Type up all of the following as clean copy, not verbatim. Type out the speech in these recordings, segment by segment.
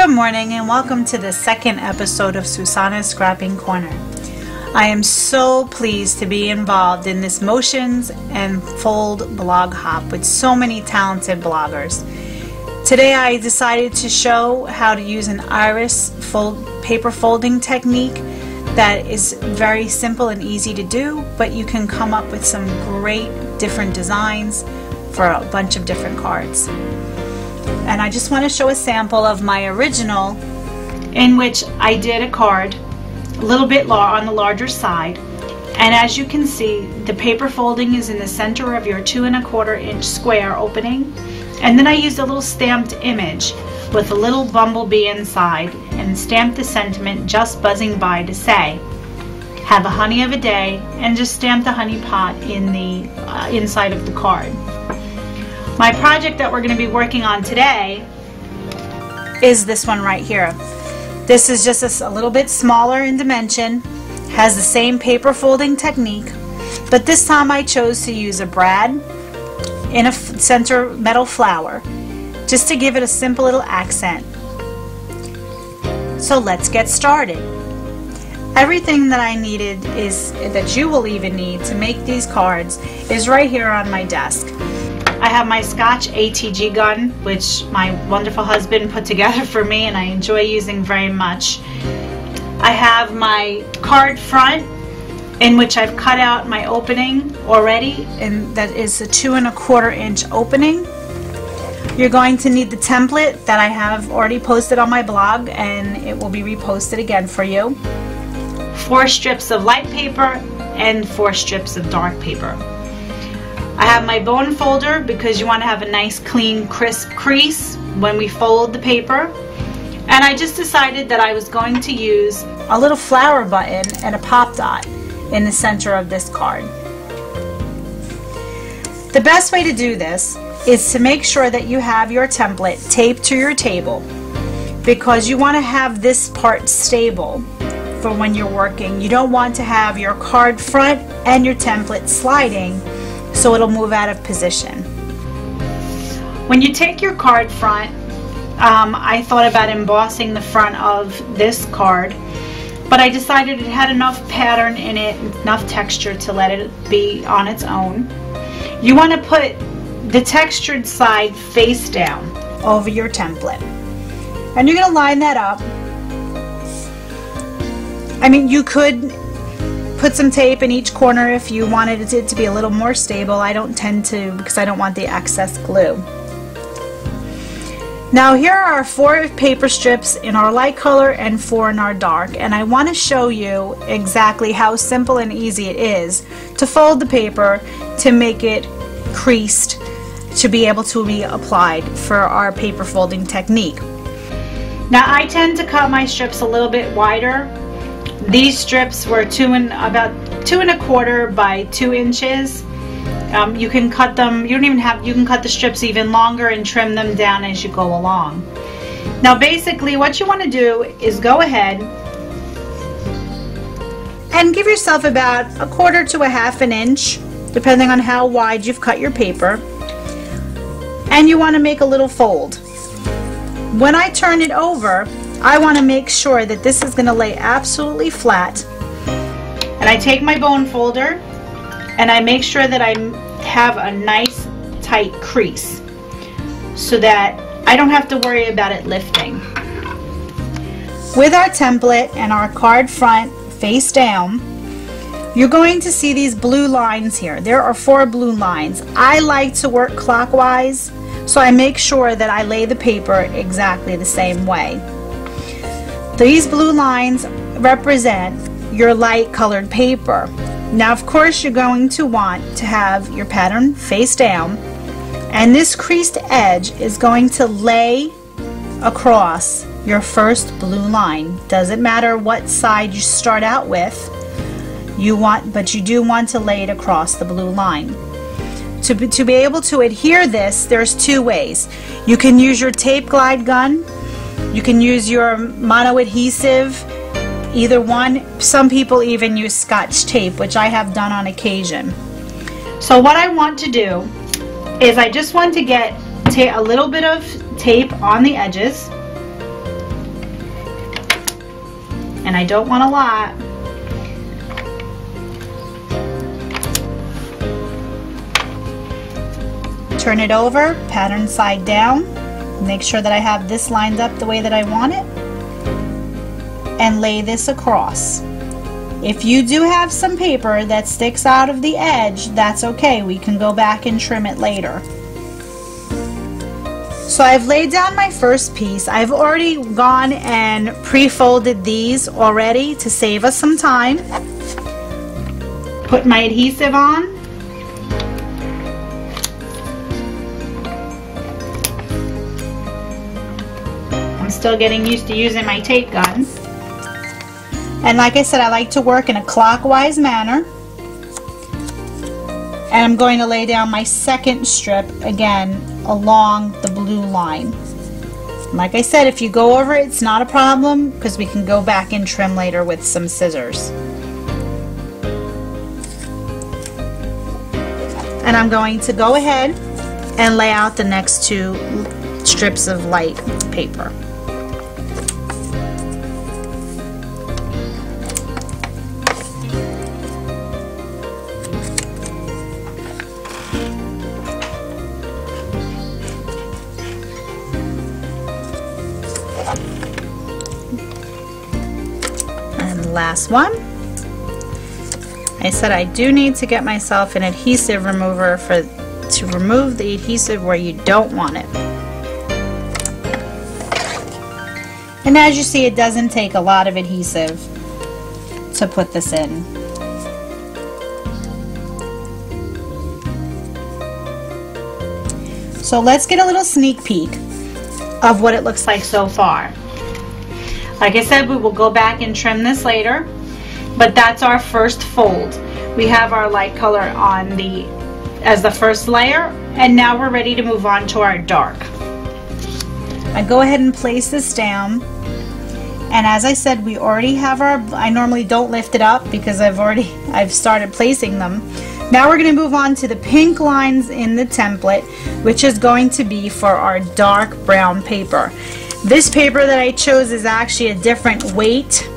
Good morning and welcome to the second episode of Susana's Scrapping Corner. I am so pleased to be involved in this motions and fold blog hop with so many talented bloggers. Today I decided to show how to use an iris paper folding technique that is very simple and easy to do, but you can come up with some great different designs for a bunch of different cards. And I just want to show a sample of my original, in which I did a card a little bit on the larger side, and as you can see, the paper folding is in the center of your 2 1/4 inch square opening, and then I used a little stamped image with a little bumblebee inside and stamped the sentiment "just buzzing by" to say have a honey of a day, and just stamped the honey pot in the inside of the card. My project that we're going to be working on today is this one right here. This is just a little bit smaller in dimension, has the same paper folding technique, but this time I chose to use a brad in a center metal flower just to give it a simple little accent. So let's get started. Everything that I needed, that you will even need to make these cards, is right here on my desk. I have my Scotch ATG gun, which my wonderful husband put together for me and I enjoy using very much. I have my card front, in which I've cut out my opening already, and that is a 2 1/4 inch opening. You're going to need the template that I have already posted on my blog, and it will be reposted again for you. 4 strips of light paper and 4 strips of dark paper. I have my bone folder because you want to have a nice clean crisp crease when we fold the paper, and I just decided that I was going to use a little flower button and a pop dot in the center of this card. The best way to do this is to make sure that you have your template taped to your table, because you want to have this part stable for when you're working. You don't want to have your card front and your template sliding, so it'll move out of position. When you take your card front, I thought about embossing the front of this card, but I decided it had enough pattern in it, enough texture to let it be on its own. You want to put the textured side face down over your template, and you're going to line that up. I mean, you could put some tape in each corner if you wanted it to be a little more stable. I don't tend to, because I don't want the excess glue. Now here are 4 paper strips in our light color and 4 in our dark, and I want to show you exactly how simple and easy it is to fold the paper to make it creased to be able to be applied for our paper folding technique. Now I tend to cut my strips a little bit wider. These strips were about 2 1/4 by 2 inches. You can cut them. You can cut the strips even longer and trim them down as you go along. Now, basically, what you want to do is go ahead and give yourself about 1/4 to 1/2 an inch, depending on how wide you've cut your paper, and you want to make a little fold. When I turn it over, I want to make sure that this is going to lay absolutely flat, and I take my bone folder and I make sure that I have a nice tight crease so that I don't have to worry about it lifting. With our template and our card front face down, you're going to see these blue lines here. There are 4 blue lines. I like to work clockwise, so I make sure that I lay the paper exactly the same way. These blue lines represent your light colored paper. Now, of course, you're going to want to have your pattern face down, and this creased edge is going to lay across your first blue line. Doesn't matter what side you start out with, but you do want to lay it across the blue line. To be able to adhere this, there's 2 ways. You can use your tape glide gun. You can use your mono adhesive, either one. Some people even use Scotch tape, which I have done on occasion. So what I want to do is I just want to get a little bit of tape on the edges, and I don't want a lot. Turn it over, pattern side down, make sure that I have this lined up the way that I want it, and lay this across. If you do have some paper that sticks out of the edge, that's okay. We can go back and trim it later. So I've laid down my first piece. I've already gone and pre-folded these already to save us some time. Put my adhesive on. I'm still getting used to using my tape gun. And like I said, I like to work in a clockwise manner. And I'm going to lay down my second strip again along the blue line. Like I said, if you go over it, it's not a problem because we can go back and trim later with some scissors. And I'm going to go ahead and lay out the next two strips of light paper. Last one. I said I do need to get myself an adhesive remover to remove the adhesive where you don't want it. And as you see, it doesn't take a lot of adhesive to put this in. So let's get a little sneak peek of what it looks like so far. Like I said, we will go back and trim this later, but that's our first fold. We have our light color on as the first layer, and now we're ready to move on to our dark. I go ahead and place this down, and as I said, we already have I normally don't lift it up because I've started placing them. Now we're going to move on to the pink lines in the template, which is going to be for our dark brown paper. This paper that I chose is actually a different weight.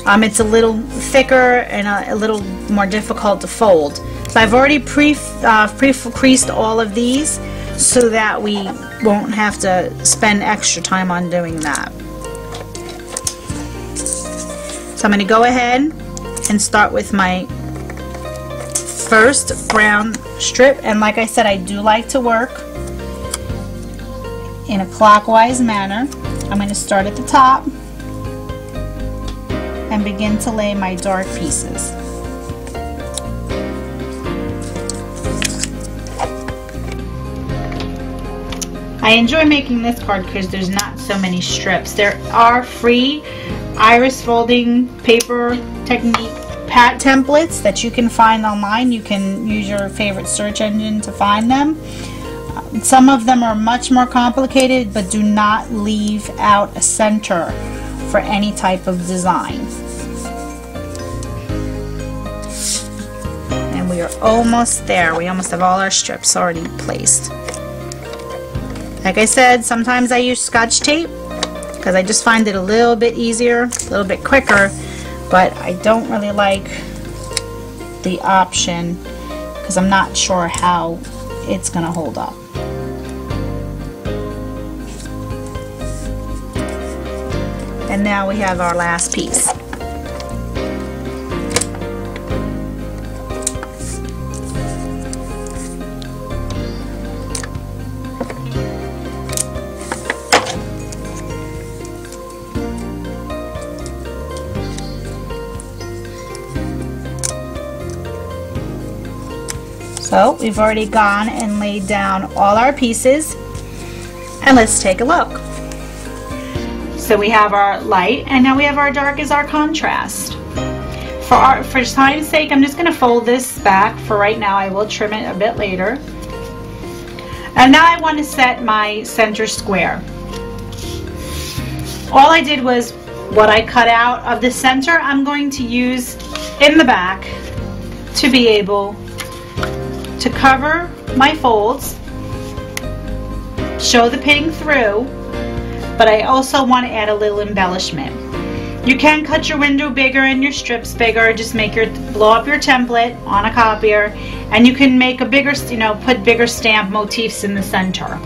It's a little thicker and a little more difficult to fold. So I've already pre-creased all of these so that we won't have to spend extra time on doing that. So I'm going to go ahead and start with my first brown strip, and like I said, I do like to work in a clockwise manner. I'm going to start at the top and begin to lay my dark pieces. I enjoy making this card because there's not so many strips. There are free iris folding paper technique templates that you can find online. You can use your favorite search engine to find them. Some of them are much more complicated, but do not leave out a center for any type of design. And we are almost there. We almost have all our strips already placed. Like I said, sometimes I use Scotch tape because I just find it a little bit easier, a little bit quicker, but I don't really like the option because I'm not sure how it's going to hold up. And now we have our last piece. So we've already gone and laid down all our pieces, and let's take a look. So we have our light, and now we have our dark as our contrast. For time's sake, I'm just going to fold this back for right now. I will trim it a bit later. And now I want to set my center square. All I did was what I cut out of the center, I'm going to use in the back to be able to cover my folds, show the pinning through, but I also want to add a little embellishment. You can cut your window bigger and your strips bigger. Just blow up your template on a copier, and you can make a bigger, put bigger stamp motifs in the center.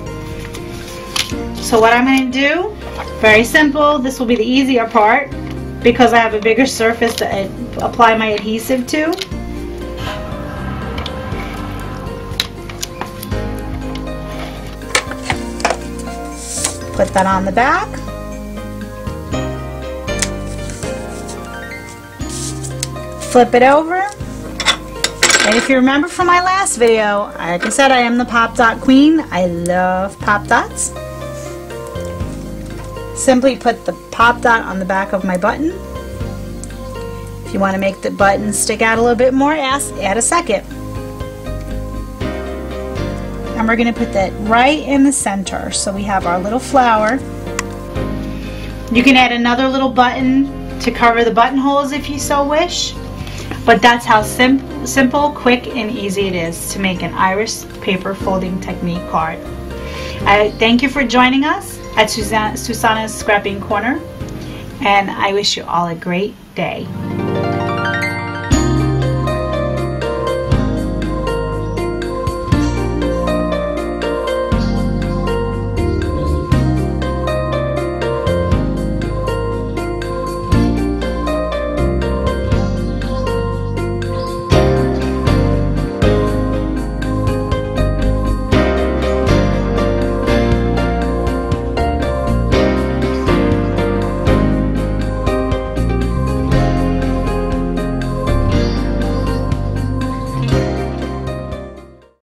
So what I'm going to do, very simple. This will be the easier part because I have a bigger surface to apply my adhesive to. Put that on the back. Flip it over. And if you remember from my last video, like I said, I am the Pop Dot Queen. I love pop dots. Simply put the pop dot on the back of my button. If you want to make the button stick out a little bit more, add a second. And we're going to put that right in the center. So we have our little flower. You can add another little button to cover the buttonholes if you so wish. But that's how simple, quick, and easy it is to make an iris paper folding technique card. I thank you for joining us at Susana's Scrapping Corner, and I wish you all a great day.